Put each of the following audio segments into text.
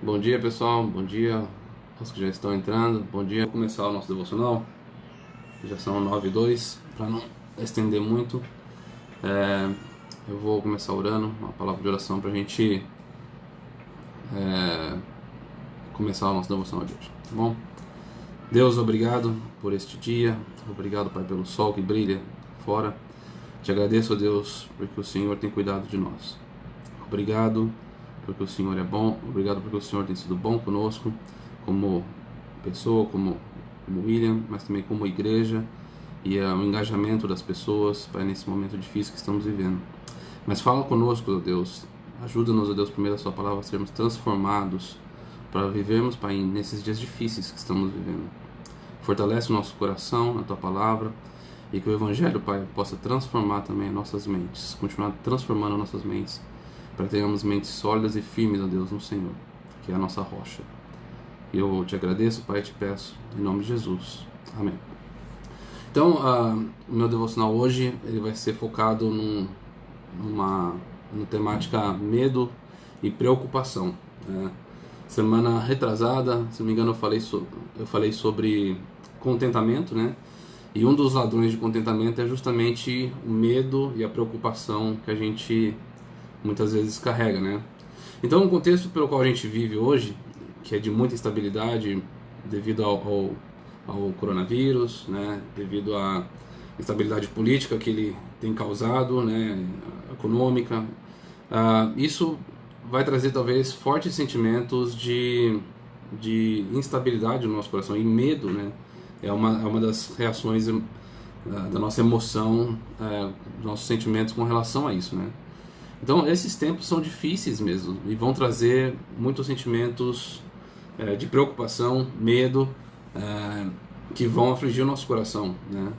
Bom dia, pessoal, bom dia aos que já estão entrando, bom dia. Vou começar o nosso devocional, já são 9:02, para não estender muito. Eu vou começar orando, uma palavra de oração para a gente começar o nosso devocional de hoje, tá bom? Deus, obrigado por este dia, obrigado, Pai, pelo sol que brilha fora. Te agradeço, Deus, porque o Senhor tem cuidado de nós. Obrigado porque o Senhor é bom, obrigado porque o Senhor tem sido bom conosco, como pessoa, como William, mas também como igreja e o engajamento das pessoas, Pai, nesse momento difícil que estamos vivendo. Mas fala conosco, ó Deus, ajuda-nos, ó Deus, por meio da Sua palavra, a sermos transformados para vivermos, Pai, nesses dias difíceis que estamos vivendo. Fortalece o nosso coração na Tua palavra e que o Evangelho, Pai, possa transformar também nossas mentes, continuar transformando nossas mentes, para que tenhamos mentes sólidas e firmes, ó Deus, no Senhor, que é a nossa rocha. E eu te agradeço, Pai, e te peço, em nome de Jesus. Amém. Então, o meu devocional hoje ele vai ser focado numa temática medo e preocupação. Semana retrasada, se não me engano, eu falei sobre contentamento, né? E um dos ladrões de contentamento é justamente o medo e a preocupação que a gente muitas vezes carrega, né? Então, o contexto pelo qual a gente vive hoje, que é de muita instabilidade devido ao coronavírus, né? Devido à instabilidade política que ele tem causado, né? Econômica, isso vai trazer talvez fortes sentimentos de instabilidade no nosso coração e medo, né? É uma das reações da nossa emoção, dos nossos sentimentos com relação a isso, né? Então, esses tempos são difíceis mesmo e vão trazer muitos sentimentos de preocupação, medo, que vão afligir o nosso coração, né?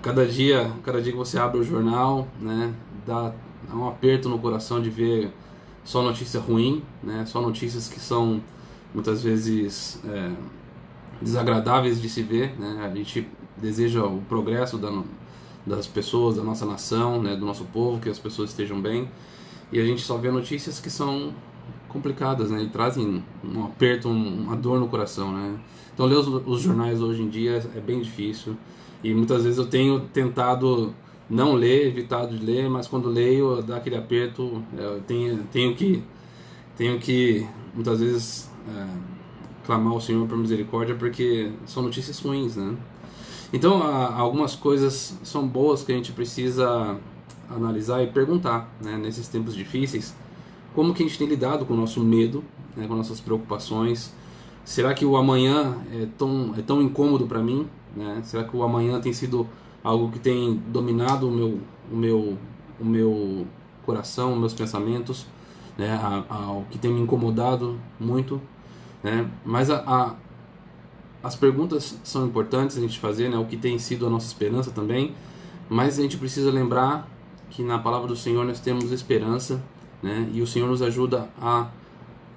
Cada dia que você abre o jornal, né, dá um aperto no coração de ver só notícia ruim, né? Só notícias que são muitas vezes desagradáveis de se ver, né? A gente deseja o progresso das pessoas, da nossa nação, né, do nosso povo, que as pessoas estejam bem, e a gente só vê notícias que são complicadas, né, e trazem um aperto, uma dor no coração, né. Então ler os jornais hoje em dia é bem difícil, e muitas vezes eu tenho tentado não ler, evitado de ler, mas quando leio dá aquele aperto, eu tenho que muitas vezes clamar ao Senhor por misericórdia, porque são notícias ruins, né. Então, algumas coisas são boas que a gente precisa analisar e perguntar, né, nesses tempos difíceis, como que a gente tem lidado com o nosso medo, né, com nossas preocupações. Será que o amanhã é tão incômodo para mim? Né? Será que o amanhã tem sido algo que tem dominado o meu coração, meus pensamentos, né, o que tem me incomodado muito? Né? Mas as perguntas são importantes a gente fazer, né? O que tem sido a nossa esperança também, mas a gente precisa lembrar que na palavra do Senhor nós temos esperança, né? E o Senhor nos ajuda a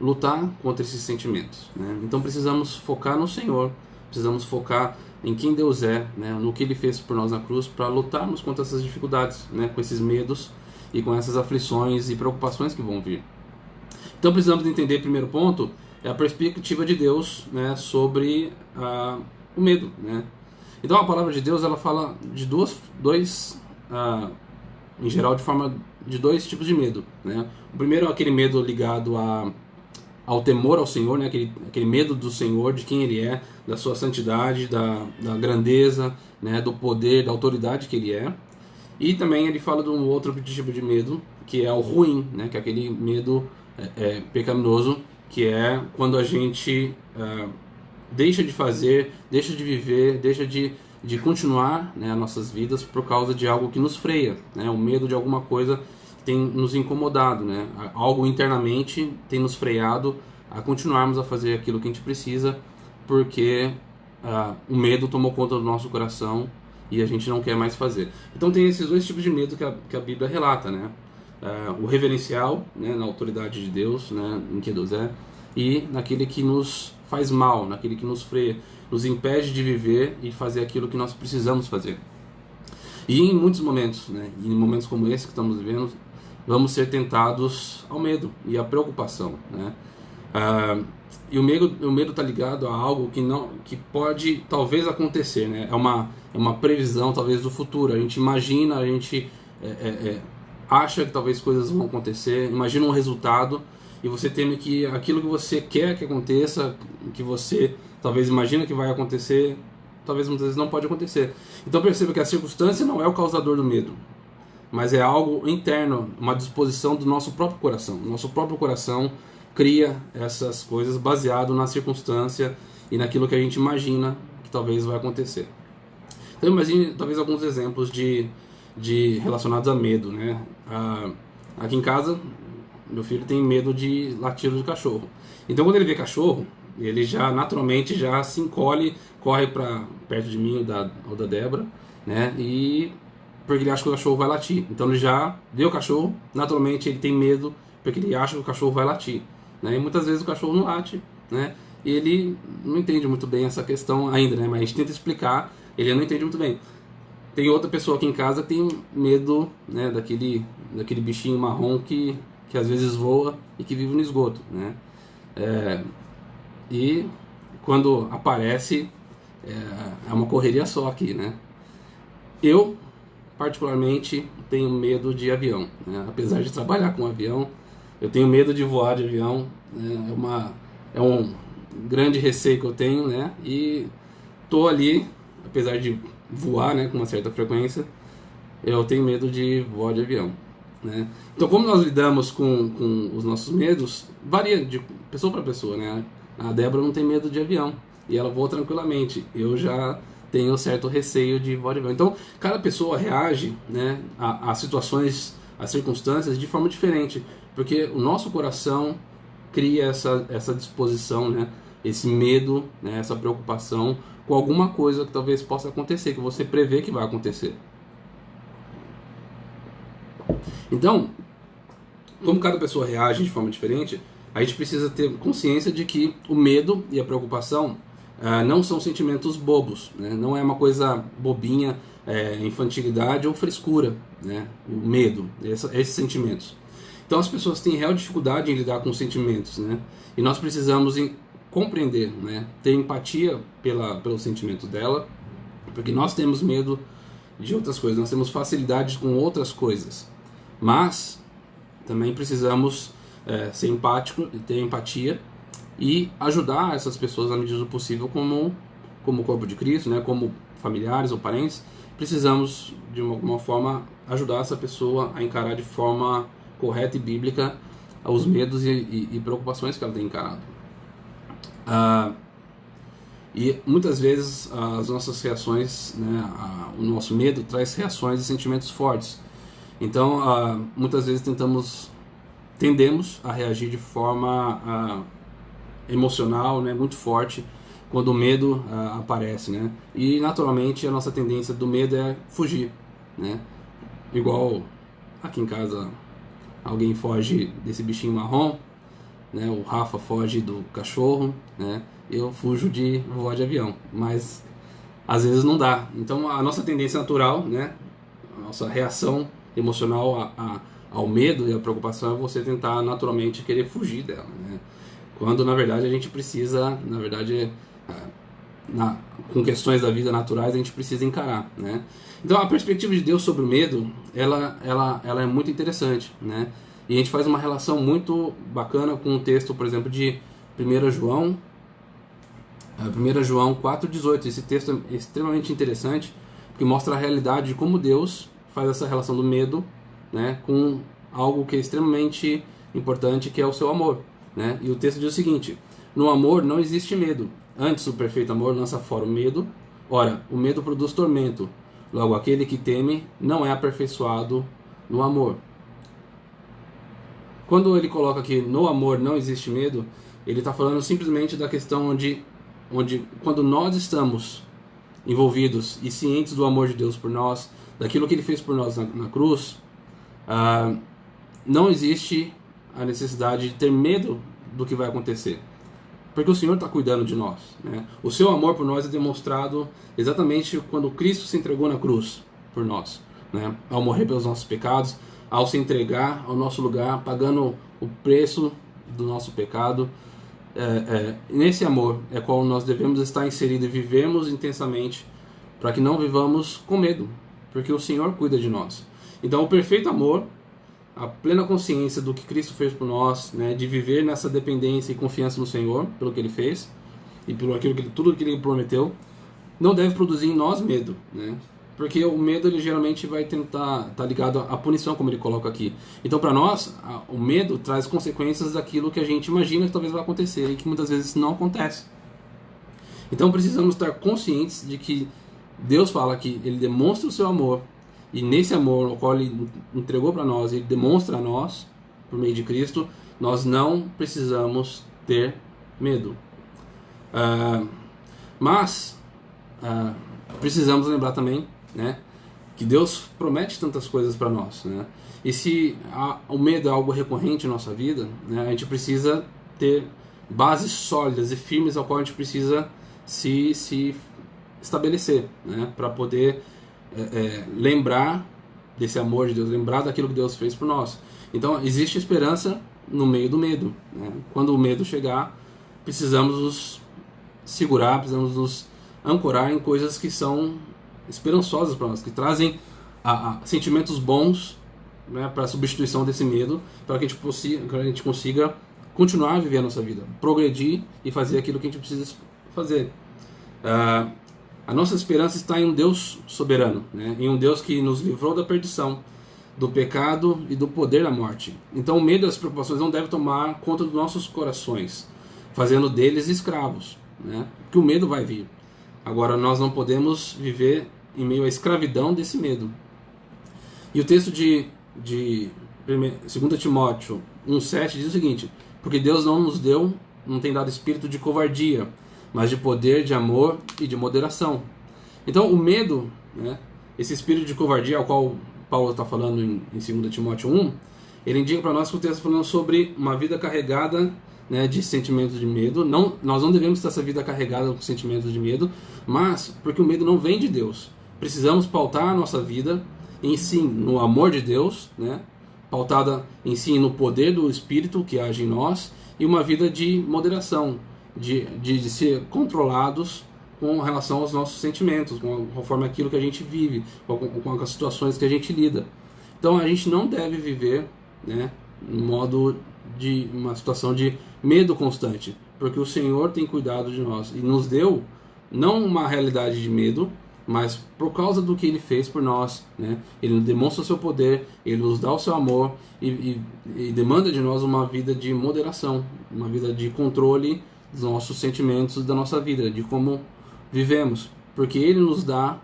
lutar contra esses sentimentos, né? Então precisamos focar no Senhor, precisamos focar em quem Deus é, né? No que Ele fez por nós na cruz, para lutarmos contra essas dificuldades, né? Com esses medos e com essas aflições e preocupações que vão vir. Então precisamos entender, primeiro ponto, é a perspectiva de Deus, né, sobre o medo, né? Então a palavra de Deus ela fala de em geral de dois tipos de medo, né? O primeiro é aquele medo ligado ao temor ao Senhor, né? Aquele medo do Senhor, de quem Ele é, da sua santidade, da grandeza, né? Do poder, da autoridade que Ele é. E também ele fala de um outro tipo de medo, que é o ruim, né? Que é aquele medo pecaminoso, que é quando a gente deixa de fazer, deixa de viver, deixa de continuar, né, as nossas vidas por causa de algo que nos freia, né, o medo de alguma coisa que tem nos incomodado, né, algo internamente tem nos freado a continuarmos a fazer aquilo que a gente precisa, porque o medo tomou conta do nosso coração e a gente não quer mais fazer. Então tem esses dois tipos de medo que a Bíblia relata, né? O reverencial, né, na autoridade de Deus, né, em que Deus é, e naquele que nos faz mal, naquele que nos freia, nos impede de viver e fazer aquilo que nós precisamos fazer. E em muitos momentos, né, em momentos como esse que estamos vivendo, vamos ser tentados ao medo e à preocupação, né? E o medo está ligado a algo que pode talvez acontecer, né? É uma previsão talvez do futuro. A gente imagina, a gente acha que talvez coisas vão acontecer, imagina um resultado e você teme que aquilo que você quer que aconteça, que você talvez imagina que vai acontecer, talvez muitas vezes não pode acontecer. Então perceba que a circunstância não é o causador do medo, mas é algo interno, uma disposição do nosso próprio coração. O nosso próprio coração cria essas coisas baseado na circunstância e naquilo que a gente imagina que talvez vai acontecer. Então imagine talvez alguns exemplos de relacionados a medo, né? Aqui em casa, meu filho tem medo de latido de cachorro. Então quando ele vê cachorro, ele já naturalmente já se encolhe, corre para perto de mim ou da Débora, né? E porque ele acha que o cachorro vai latir. Então ele já vê o cachorro, naturalmente ele tem medo porque ele acha que o cachorro vai latir, né? E muitas vezes o cachorro não late, né? E ele não entende muito bem essa questão ainda, né? Mas a gente tenta explicar, ele não entende muito bem. Tem outra pessoa aqui em casa que tem medo, né, daquele bichinho marrom que às vezes voa e que vive no esgoto, né? E quando aparece é uma correria só aqui, né? Eu particularmente tenho medo de avião, né? Apesar de trabalhar com avião, eu tenho medo de voar de avião, né? É um grande receio que eu tenho, né? E tô ali, apesar de voar, né, com uma certa frequência, eu tenho medo de voar de avião, né? Então como nós lidamos com os nossos medos varia de pessoa para pessoa, né? A Débora não tem medo de avião e ela voa tranquilamente. Eu já tenho um certo receio de voar de avião. Então cada pessoa reage, né, a situações, a circunstâncias de forma diferente, porque o nosso coração cria essa disposição, né, esse medo, né, essa preocupação com alguma coisa que talvez possa acontecer, que você prevê que vai acontecer. Então, como cada pessoa reage de forma diferente, a gente precisa ter consciência de que o medo e a preocupação não são sentimentos bobos, né? Não é uma coisa bobinha, infantilidade ou frescura, né? O medo, esses sentimentos. Então as pessoas têm real dificuldade em lidar com os sentimentos, né? E nós precisamos compreender, né? Ter empatia pelo sentimento dela, porque nós temos medo de outras coisas, nós temos facilidade com outras coisas, mas também precisamos ser empático, ter empatia e ajudar essas pessoas na medida do possível como o corpo de Cristo, né? Como familiares ou parentes, precisamos de alguma forma ajudar essa pessoa a encarar de forma correta e bíblica os medos e preocupações que ela tem encarado. E muitas vezes as nossas reações, né, o nosso medo traz reações e sentimentos fortes. Então muitas vezes tendemos a reagir de forma emocional, né, muito forte quando o medo aparece, né? E naturalmente a nossa tendência do medo é fugir, né? Igual aqui em casa alguém foge desse bichinho marrom, né? O Rafa foge do cachorro, né? Eu fujo de voar de avião, mas às vezes não dá. Então a nossa tendência natural, né? A nossa reação emocional ao medo e à preocupação é você tentar naturalmente querer fugir dela, né? Quando na verdade a gente precisa, na verdade, com questões da vida naturais a gente precisa encarar, né? Então a perspectiva de Deus sobre o medo, ela é muito interessante, né? E a gente faz uma relação muito bacana com o texto, por exemplo, de 1 João 4,18. Esse texto é extremamente interessante, porque mostra a realidade de como Deus faz essa relação do medo, né, com algo que é extremamente importante, que é o seu amor, né? E o texto diz o seguinte: no amor não existe medo, antes o perfeito amor lança fora o medo. Ora, o medo produz tormento, logo aquele que teme não é aperfeiçoado no amor. Quando ele coloca aqui no amor não existe medo, ele está falando simplesmente da questão onde quando nós estamos envolvidos e cientes do amor de Deus por nós, daquilo que ele fez por nós na cruz, não existe a necessidade de ter medo do que vai acontecer, porque o Senhor está cuidando de nós, né? O seu amor por nós é demonstrado exatamente quando Cristo se entregou na cruz por nós, né? Ao morrer pelos nossos pecados, ao se entregar ao nosso lugar, pagando o preço do nosso pecado, nesse amor é qual nós devemos estar inseridos e vivemos intensamente, para que não vivamos com medo, porque o Senhor cuida de nós. Então o perfeito amor, a plena consciência do que Cristo fez por nós, né, de viver nessa dependência e confiança no Senhor, pelo que Ele fez, e pelo tudo que Ele prometeu, não deve produzir em nós medo, né? Porque o medo, ele geralmente vai tentar estar ligado à punição, como ele coloca aqui. Então, para nós, o medo traz consequências daquilo que a gente imagina que talvez vai acontecer e que muitas vezes não acontece. Então, precisamos estar conscientes de que Deus fala que Ele demonstra o seu amor, e nesse amor, o qual Ele entregou para nós, Ele demonstra a nós, por meio de Cristo, nós não precisamos ter medo. Mas precisamos lembrar também, né, que Deus promete tantas coisas para nós, né? E se o medo é algo recorrente em nossa vida, né, a gente precisa ter bases sólidas e firmes ao qual a gente precisa se estabelecer, né, para poder lembrar desse amor de Deus, lembrar daquilo que Deus fez por nós. Então existe esperança no meio do medo, né? Quando o medo chegar, precisamos nos segurar, precisamos nos ancorar em coisas que são esperançosas para nós, que trazem sentimentos bons, né, para a substituição desse medo, para que a gente consiga continuar a viver a nossa vida, progredir e fazer aquilo que a gente precisa fazer. A nossa esperança está em um Deus soberano, né, em um Deus que nos livrou da perdição, do pecado e do poder da morte. Então o medo e as preocupações não devem tomar conta dos nossos corações, fazendo deles escravos, né, porque o medo vai vir. Agora, nós não podemos viver em meio à escravidão desse medo. E o texto de 2 Timóteo 1,7 diz o seguinte: porque Deus não tem dado espírito de covardia, mas de poder, de amor e de moderação. Então, o medo, né, esse espírito de covardia ao qual Paulo está falando em 2 Timóteo 1, ele indica para nós que o texto está falando sobre uma vida carregada, né, de sentimentos de medo. Nós não devemos ter essa vida carregada com sentimentos de medo, mas porque o medo não vem de Deus. Precisamos pautar a nossa vida em si no amor de Deus, né, pautada em si no poder do Espírito que age em nós, e uma vida de moderação, de ser controlados com relação aos nossos sentimentos, conforme aquilo que a gente vive, com as situações que a gente lida. Então a gente não deve viver, né, no modo de uma situação de medo constante, porque o Senhor tem cuidado de nós e nos deu não uma realidade de medo, mas por causa do que Ele fez por nós, né? Ele demonstra o seu poder, Ele nos dá o seu amor e demanda de nós uma vida de moderação, uma vida de controle dos nossos sentimentos, da nossa vida, de como vivemos, porque Ele nos dá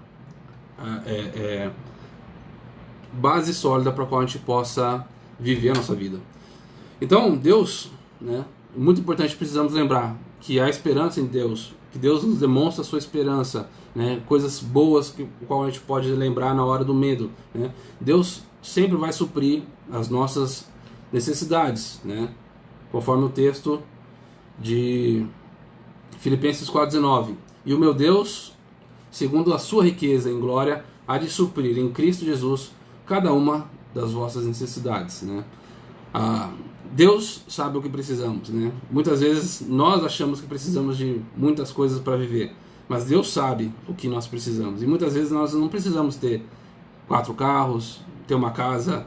base sólida para a qual a gente possa viver a nossa vida. Então, Deus, né, muito importante, precisamos lembrar que há esperança em Deus, que Deus nos demonstra a sua esperança, né, coisas boas que qual a gente pode lembrar na hora do medo, né? Deus sempre vai suprir as nossas necessidades, né, conforme o texto de Filipenses 4,19. E o meu Deus, segundo a sua riqueza em glória, há de suprir em Cristo Jesus cada uma das vossas necessidades, né? Deus sabe o que precisamos, né? Muitas vezes nós achamos que precisamos de muitas coisas para viver, mas Deus sabe o que nós precisamos. E muitas vezes nós não precisamos ter 4 carros, ter uma casa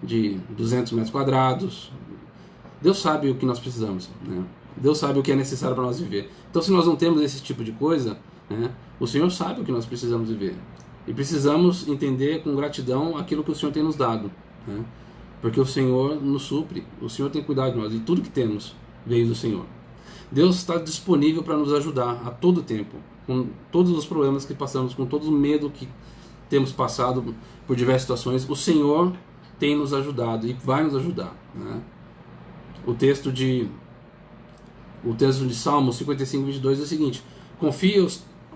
de 200 metros quadrados. Deus sabe o que nós precisamos, né? Deus sabe o que é necessário para nós viver. Então, se nós não temos esse tipo de coisa, né, o Senhor sabe o que nós precisamos viver. E precisamos entender com gratidão aquilo que o Senhor tem nos dado, né? Porque o Senhor nos supre, o Senhor tem cuidado de nós, e tudo que temos veio do Senhor. Deus está disponível para nos ajudar a todo tempo, com todos os problemas que passamos, com todo o medo que temos passado por diversas situações. O Senhor tem nos ajudado e vai nos ajudar, né? O texto de Salmos 55:22 é o seguinte: confia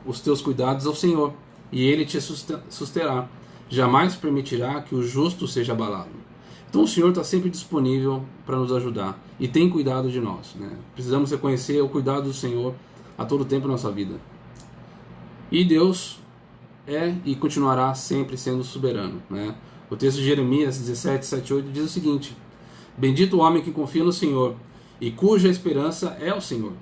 os teus cuidados ao Senhor, e Ele te susterá. Jamais permitirá que o justo seja abalado. Então o Senhor está sempre disponível para nos ajudar e tem cuidado de nós, né? Precisamos reconhecer o cuidado do Senhor a todo tempo na nossa vida. E Deus é e continuará sempre sendo soberano, né? O texto de Jeremias 17:7-8 diz o seguinte: bendito o homem que confia no Senhor e cuja esperança é o Senhor.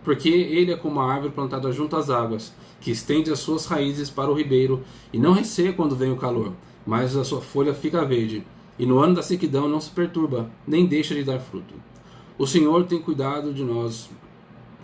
Porque ele é como a árvore plantada junto às águas, que estende as suas raízes para o ribeiro, e não receia quando vem o calor, mas a sua folha fica verde, e no ano da sequidão não se perturba, nem deixa de dar fruto. O Senhor tem cuidado de nós.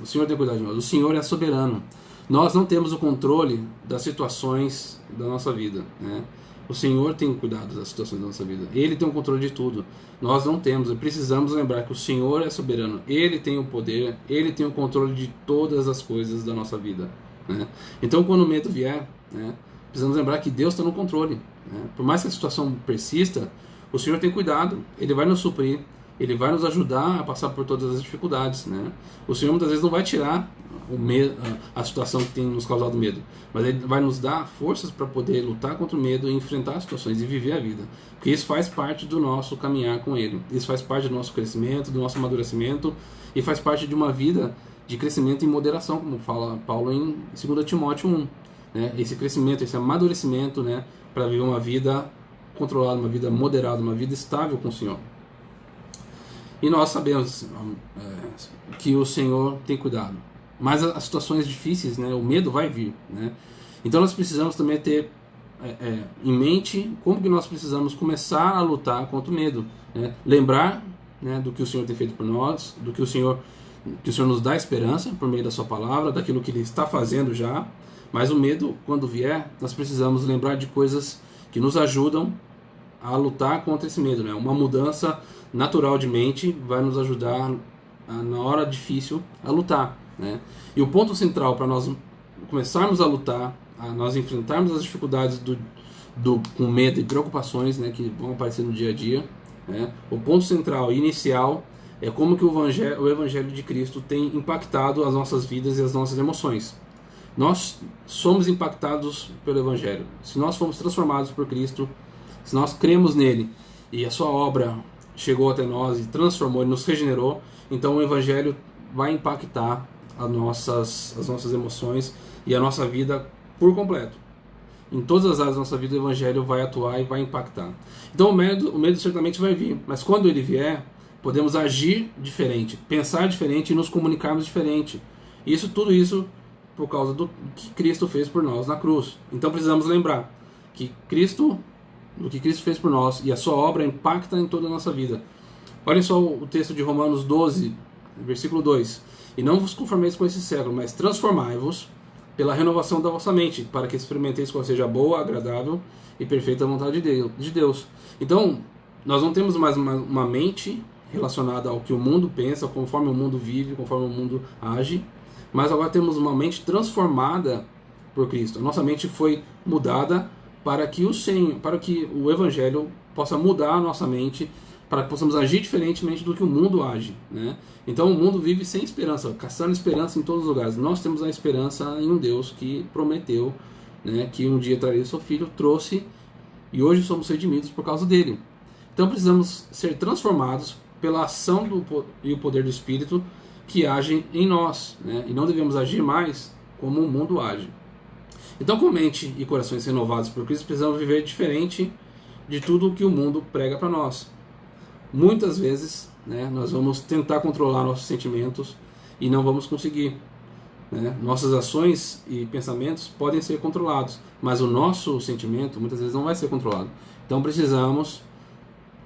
O Senhor tem cuidado de nós. O Senhor é soberano. Nós não temos o controle das situações da nossa vida, né? O Senhor tem cuidado das situações da nossa vida. Ele tem o controle de tudo. Nós não temos. E precisamos lembrar que o Senhor é soberano. Ele tem o poder. Ele tem o controle de todas as coisas da nossa vida, né? Então, quando o medo vier, né, precisamos lembrar que Deus está no controle, né? Por mais que a situação persista, o Senhor tem cuidado. Ele vai nos suprir. Ele vai nos ajudar a passar por todas as dificuldades, né? O Senhor muitas vezes não vai tirar o medo, a situação que tem nos causado medo, mas Ele vai nos dar forças para poder lutar contra o medo e enfrentar as situações e viver a vida, porque isso faz parte do nosso caminhar com Ele, isso faz parte do nosso crescimento, do nosso amadurecimento, e faz parte de uma vida de crescimento em moderação, como fala Paulo em 2 Timóteo 1, né? Esse crescimento, esse amadurecimento, né, para viver uma vida controlada, uma vida moderada, uma vida estável com o Senhor. E nós sabemos que o Senhor tem cuidado. Mas as situações difíceis, né, o medo vai vir, né? Então nós precisamos também ter em mente como que nós precisamos começar a lutar contra o medo, né? Lembrar, né, do que o Senhor tem feito por nós, do que o Senhor nos dá esperança por meio da sua palavra, daquilo que Ele está fazendo já. Mas o medo, quando vier, nós precisamos lembrar de coisas que nos ajudam a lutar contra esse medo, né? Uma mudança natural de mente vai nos ajudar na hora difícil a lutar, né? E o ponto central para nós começarmos a lutar, a nós enfrentarmos as dificuldades com medo e preocupações, né, que vão aparecer no dia a dia, né? O ponto central e inicial é como que o Evangelho de Cristo tem impactado as nossas vidas e as nossas emoções. Nós somos impactados pelo Evangelho. Se nós fomos transformados por Cristo, se nós cremos nele e a sua obra chegou até nós e transformou e nos regenerou, então o Evangelho vai impactar as nossas emoções e a nossa vida por completo. Em todas as áreas da nossa vida o Evangelho vai atuar e vai impactar. Então o medo certamente vai vir, mas quando ele vier, podemos agir diferente, pensar diferente e nos comunicarmos diferente. Tudo isso por causa do que Cristo fez por nós na cruz. Então precisamos lembrar que do que Cristo fez por nós e a sua obra impacta em toda a nossa vida. Olhem só o texto de Romanos 12, versículo 2. E não vos conformeis com esse século, mas transformai-vos pela renovação da vossa mente, para que experimenteis qual seja a boa, agradável e perfeita vontade de Deus. Então, nós não temos mais uma mente relacionada ao que o mundo pensa, conforme o mundo vive, conforme o mundo age, mas agora temos uma mente transformada por Cristo. A nossa mente foi mudada para que o Evangelho possa mudar a nossa mente, para que possamos agir diferentemente do que o mundo age, né? Então o mundo vive sem esperança, caçando esperança em todos os lugares. Nós temos a esperança em um Deus que prometeu, né, que um dia traria seu Filho, trouxe, e hoje somos redimidos por causa dele. Então precisamos ser transformados pela ação e o poder do Espírito que agem em nós, né? E não devemos agir mais como o mundo age. Então, com mente e corações renovados por Cristo, precisamos viver diferente de tudo o que o mundo prega para nós. Muitas vezes, né, nós vamos tentar controlar nossos sentimentos e não vamos conseguir, né? Nossas ações e pensamentos podem ser controlados, mas o nosso sentimento muitas vezes não vai ser controlado. Então precisamos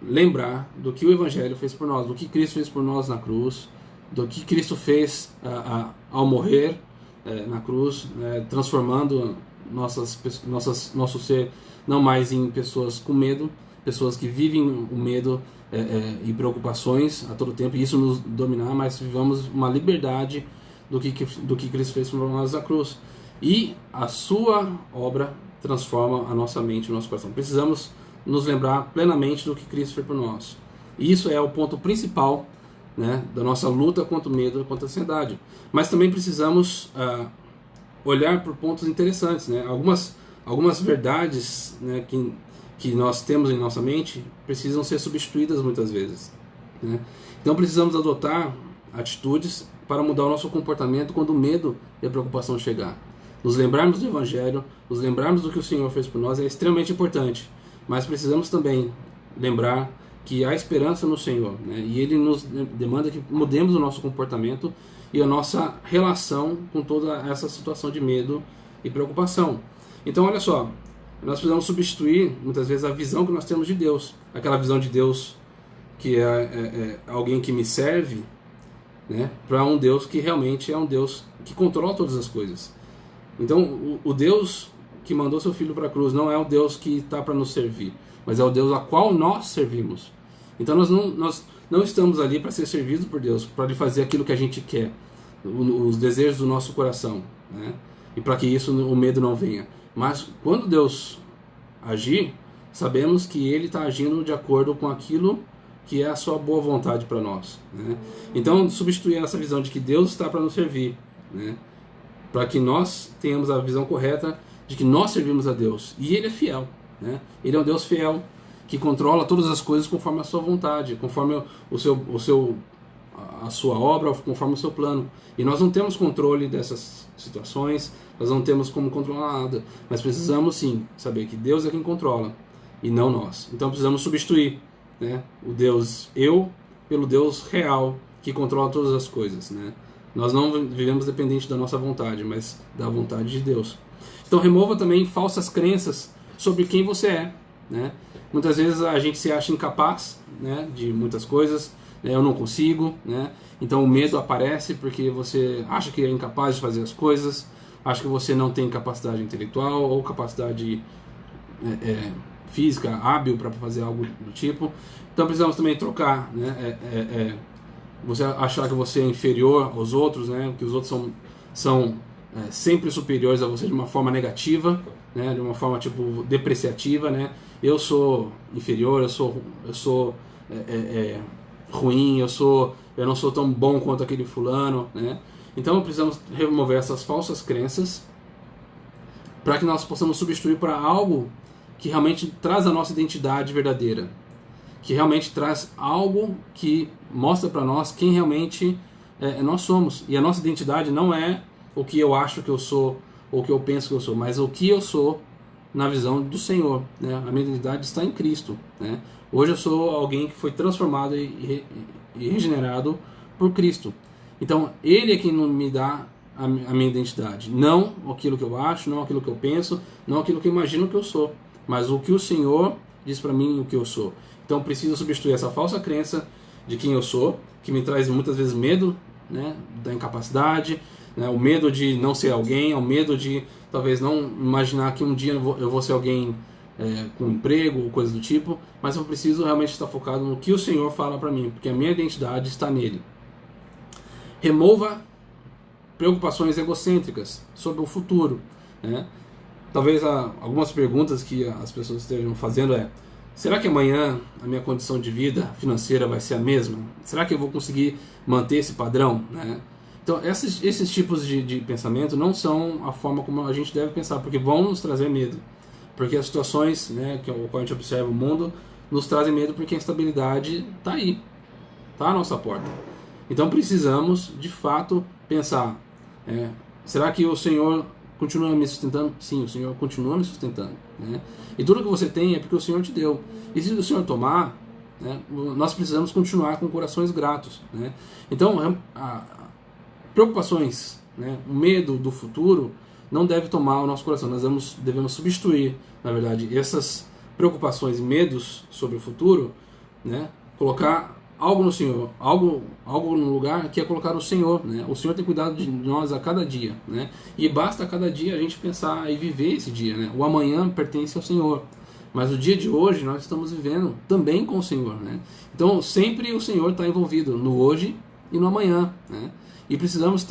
lembrar do que o Evangelho fez por nós, do que Cristo fez por nós na cruz, do que Cristo fez ao morrer na cruz, transformando nosso ser não mais em pessoas com medo, pessoas que vivem o medo e preocupações a todo tempo, e isso nos dominar, mas vivamos uma liberdade do que Cristo fez por nós na cruz. E a sua obra transforma a nossa mente e o nosso coração. Precisamos nos lembrar plenamente do que Cristo fez por nós. E isso é o ponto principal, né, da nossa luta contra o medo e contra a ansiedade. Mas também precisamos olhar por pontos interessantes, né? Algumas verdades, né, que nós temos em nossa mente precisam ser substituídas muitas vezes, né? Então precisamos adotar atitudes para mudar o nosso comportamento quando o medo e a preocupação chegar. Nos lembrarmos do Evangelho, nos lembrarmos do que o Senhor fez por nós é extremamente importante, mas precisamos também lembrar que há esperança no Senhor, né? E Ele nos demanda que mudemos o nosso comportamento e a nossa relação com toda essa situação de medo e preocupação. Então, olha só, nós precisamos substituir muitas vezes a visão que nós temos de Deus, aquela visão de Deus que é alguém que me serve, né, para um Deus que realmente é um Deus que controla todas as coisas. Então, o Deus que mandou seu Filho para a cruz não é o Deus que está para nos servir, mas é o Deus a qual nós servimos. Então, nós não estamos ali para ser servidos por Deus, para Ele fazer aquilo que a gente quer, os desejos do nosso coração, né, e para que isso, o medo não venha. Mas, quando Deus agir, sabemos que Ele está agindo de acordo com aquilo que é a sua boa vontade para nós, né? Então, substituir essa visão de que Deus está para nos servir, né, para que nós tenhamos a visão correta de que nós servimos a Deus. E Ele é fiel, né? Ele é um Deus fiel, que controla todas as coisas conforme a sua vontade, conforme a sua obra, conforme o seu plano. E nós não temos controle dessas situações, nós não temos como controlar nada, mas precisamos sim saber que Deus é quem controla e não nós. Então precisamos substituir, né, o Deus eu pelo Deus real que controla todas as coisas, né? Nós não vivemos dependente da nossa vontade, mas da vontade de Deus. Então remova também falsas crenças sobre quem você é, né? Muitas vezes a gente se acha incapaz, né, de muitas coisas, né? Eu não consigo, né? Então o medo aparece porque você acha que é incapaz de fazer as coisas, acha que você não tem capacidade intelectual ou capacidade física, hábil para fazer algo do tipo. Então precisamos também trocar, né? Você achar que você é inferior aos outros, né? Que os outros são sempre superiores a você de uma forma negativa, né? De uma forma tipo depreciativa, né? Eu sou inferior, eu sou ruim, eu não sou tão bom quanto aquele fulano, né? Então precisamos remover essas falsas crenças para que nós possamos substituir para algo que realmente traz a nossa identidade verdadeira, que realmente traz algo que mostra para nós quem realmente nós somos. E a nossa identidade não é o que eu acho que eu sou ou o que eu penso que eu sou, mas o que eu sou na visão do Senhor, né? A minha identidade está em Cristo, né? Hoje eu sou alguém que foi transformado e regenerado por Cristo. Então Ele é quem me dá a minha identidade, não aquilo que eu acho, não aquilo que eu penso, não aquilo que eu imagino que eu sou, mas o que o Senhor diz para mim o que eu sou. Então preciso substituir essa falsa crença de quem eu sou, que me traz muitas vezes medo, né, da incapacidade, né, o medo de não ser alguém, o medo de talvez não imaginar que um dia eu vou ser alguém com emprego ou coisa do tipo, mas eu preciso realmente estar focado no que o Senhor fala para mim, porque a minha identidade está nele. Remova preocupações egocêntricas sobre o futuro, né? Talvez algumas perguntas que as pessoas estejam fazendo será que amanhã a minha condição de vida financeira vai ser a mesma? Será que eu vou conseguir manter esse padrão, né? Então esses tipos de pensamento não são a forma como a gente deve pensar, porque vão nos trazer medo, porque as situações, né, que a gente observa o mundo nos trazem medo, porque a instabilidade está aí, está à nossa porta. Então precisamos de fato pensar, será que o Senhor continua me sustentando? Sim, o Senhor continua me sustentando, né? E tudo que você tem é porque o Senhor te deu. E se o Senhor tomar, né, nós precisamos continuar com corações gratos, né? Então, preocupações, né, o medo do futuro não deve tomar o nosso coração. Nós devemos substituir, na verdade, essas preocupações e medos sobre o futuro, né, colocar algo no Senhor, algo no lugar que é colocar o Senhor, né? O Senhor tem cuidado de nós a cada dia, né? E basta a cada dia a gente pensar e viver esse dia, né? O amanhã pertence ao Senhor, mas o dia de hoje nós estamos vivendo também com o Senhor, né? Então sempre o Senhor está envolvido no hoje e no amanhã, né? E precisamos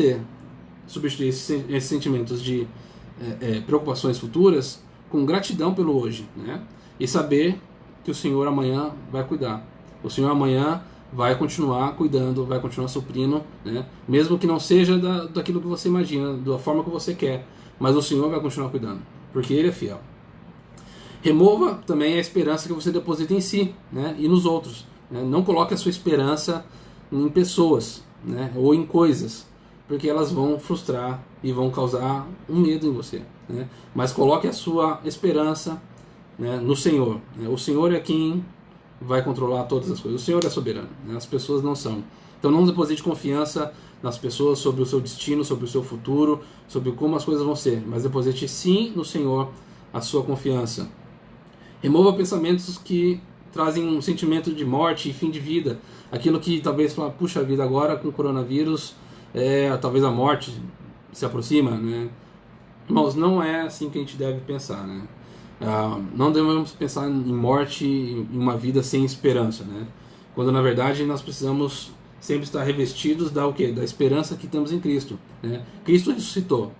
substituir esses sentimentos de preocupações futuras com gratidão pelo hoje, né? E saber que o Senhor amanhã vai cuidar. O Senhor amanhã vai continuar cuidando, vai continuar suprindo, né? Mesmo que não seja daquilo que você imagina, da forma que você quer, mas o Senhor vai continuar cuidando, porque Ele é fiel. Remova também a esperança que você deposita em si, né, e nos outros, né? Não coloque a sua esperança em pessoas, né, ou em coisas, porque elas vão frustrar e vão causar um medo em você, né? Mas coloque a sua esperança, né, no Senhor, né? O Senhor é quem vai controlar todas as coisas. O Senhor é soberano, né? As pessoas não são. Então não deposite confiança nas pessoas sobre o seu destino, sobre o seu futuro, sobre como as coisas vão ser, mas deposite sim no Senhor a sua confiança. Remova pensamentos que trazem um sentimento de morte e fim de vida. Aquilo que talvez fala, puxa vida, agora com o coronavírus, talvez a morte se aproxima, né? Irmãos, não é assim que a gente deve pensar, né? Não devemos pensar em morte, em uma vida sem esperança, né? Quando na verdade nós precisamos sempre estar revestidos da esperança que temos em Cristo, né? Cristo ressuscitou.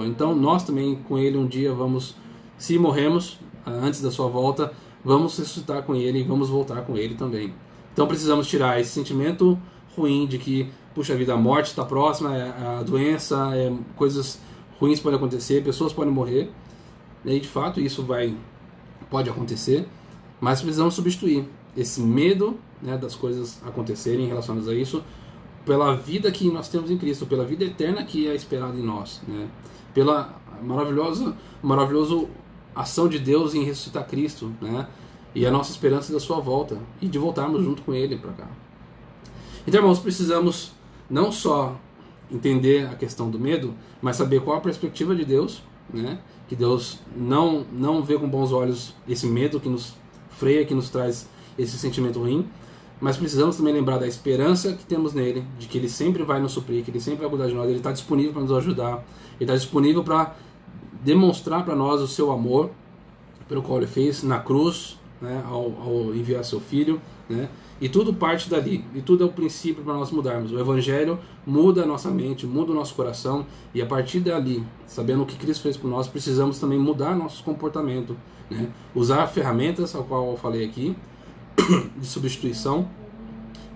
Então nós também com Ele um dia vamos, se morremos antes da sua volta, vamos ressuscitar com Ele e vamos voltar com Ele também. Então precisamos tirar esse sentimento ruim de que, puxa vida, a morte está próxima, a doença, coisas ruins podem acontecer, pessoas podem morrer, e de fato isso pode acontecer, mas precisamos substituir esse medo, né, das coisas acontecerem relacionadas a isso pela vida que nós temos em Cristo, pela vida eterna que é esperada em nós, né? Pela maravilhosa ação de Deus em ressuscitar Cristo, né? E a nossa esperança da sua volta e de voltarmos junto com Ele para cá. Então, irmãos, precisamos não só entender a questão do medo, mas saber qual a perspectiva de Deus, né? Que Deus não vê com bons olhos esse medo que nos freia, que nos traz esse sentimento ruim, mas precisamos também lembrar da esperança que temos nele, de que Ele sempre vai nos suprir, que Ele sempre vai cuidar de nós, Ele está disponível para nos ajudar, Ele está disponível para demonstrar para nós o seu amor, pelo qual Ele fez na cruz, né, ao enviar seu Filho, né, e tudo parte dali, e tudo é o princípio para nós mudarmos. O Evangelho muda a nossa mente, muda o nosso coração, e a partir dali, sabendo o que Cristo fez por nós, precisamos também mudar nosso comportamento, né, usar ferramentas, ao qual eu falei aqui, de substituição,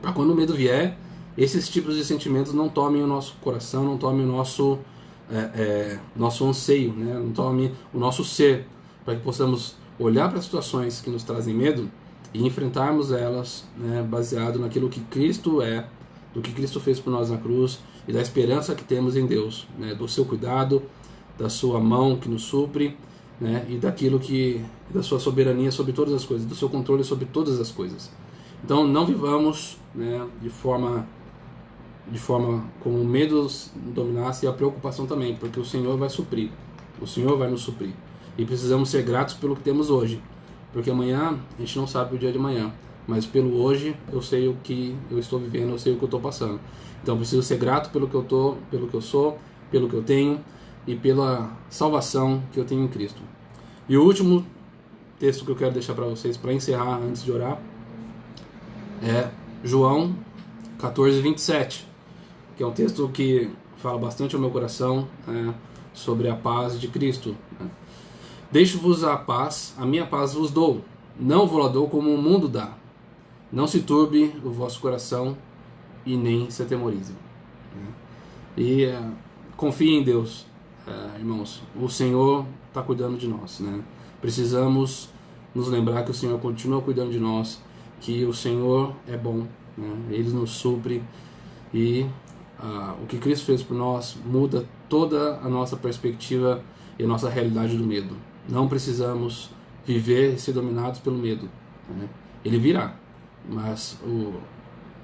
para quando o medo vier, esses tipos de sentimentos não tomem o nosso coração, não tomem o nosso anseio, né? Não tomem o nosso ser, para que possamos olhar para as situações que nos trazem medo e enfrentarmos elas, né, baseado naquilo que Cristo é, do que Cristo fez por nós na cruz e da esperança que temos em Deus, né, do seu cuidado, da sua mão que nos supre, né, e da sua soberania sobre todas as coisas, do seu controle sobre todas as coisas. Então não vivamos, né, de forma como o medo dominasse, e a preocupação também, porque o Senhor vai suprir, o Senhor vai nos suprir, e precisamos ser gratos pelo que temos hoje, porque amanhã a gente não sabe o dia de amanhã, mas pelo hoje eu sei o que eu estou vivendo, eu sei o que eu estou passando. Então eu preciso ser grato pelo que eu sou, pelo que eu tenho e pela salvação que eu tenho em Cristo. E o último texto que eu quero deixar para vocês, para encerrar antes de orar, é João 14:27, que é um texto que fala bastante ao meu coração, sobre a paz de Cristo. Deixo-vos a paz, a minha paz vos dou, não vou lá dou como o mundo dá. Não se turbe o vosso coração e nem se atemorize. E confie em Deus, irmãos. O Senhor está cuidando de nós, né? Precisamos nos lembrar que o Senhor continua cuidando de nós, que o Senhor é bom, né? Ele nos supre, e o que Cristo fez por nós muda toda a nossa perspectiva e a nossa realidade do medo. Não precisamos viver e ser dominados pelo medo, né? Ele virá, mas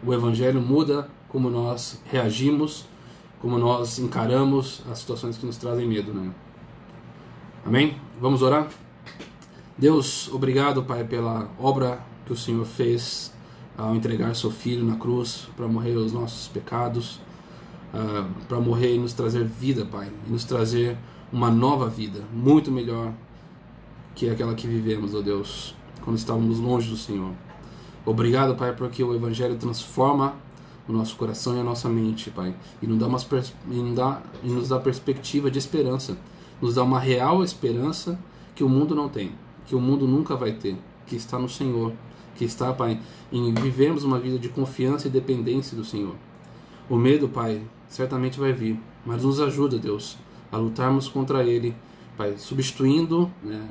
o Evangelho muda como nós reagimos, como nós encaramos as situações que nos trazem medo, né? Amém? Vamos orar? Deus, obrigado, Pai, pela obra que o Senhor fez ao entregar seu Filho na cruz para morrer os nossos pecados, para morrer e nos trazer vida, Pai, e nos trazer uma nova vida, muito melhor que aquela que vivemos, ó Deus, quando estávamos longe do Senhor. Obrigado, Pai, porque o Evangelho transforma o nosso coração e a nossa mente, Pai, e nos dá perspectiva de esperança, nos dá uma real esperança que o mundo não tem, que o mundo nunca vai ter, que está no Senhor, que está, Pai, em vivermos uma vida de confiança e dependência do Senhor. O medo, Pai, certamente vai vir, mas nos ajuda, Deus, a lutarmos contra ele, Pai, substituindo, né,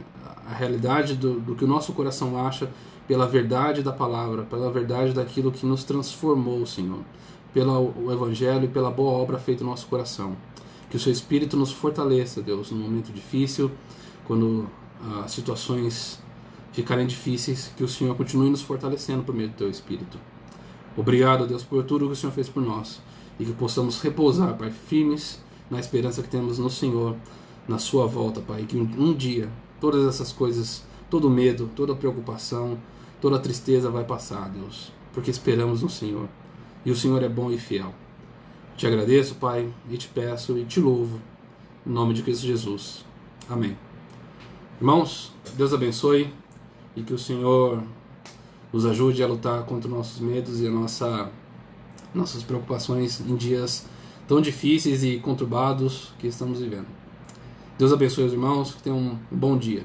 a realidade do que o nosso coração acha pela verdade da palavra, pela verdade daquilo que nos transformou, Senhor, pelo Evangelho e pela boa obra feita no nosso coração. Que o Seu Espírito nos fortaleça, Deus, num momento difícil, quando as situações ficarem difíceis, que o Senhor continue nos fortalecendo por meio do Teu Espírito. Obrigado, Deus, por tudo que o Senhor fez por nós, e que possamos repousar, Pai, firmes na esperança que temos no Senhor, na Sua volta, Pai, e que um dia todas essas coisas, todo o medo, toda a preocupação, toda a tristeza vai passar, Deus, porque esperamos no Senhor, e o Senhor é bom e fiel. Te agradeço, Pai, e te peço e te louvo, em nome de Cristo Jesus. Amém. Irmãos, Deus abençoe, e que o Senhor nos ajude a lutar contra os nossos medos e nossas preocupações em dias tão difíceis e conturbados que estamos vivendo. Deus abençoe os irmãos, que tenham um bom dia.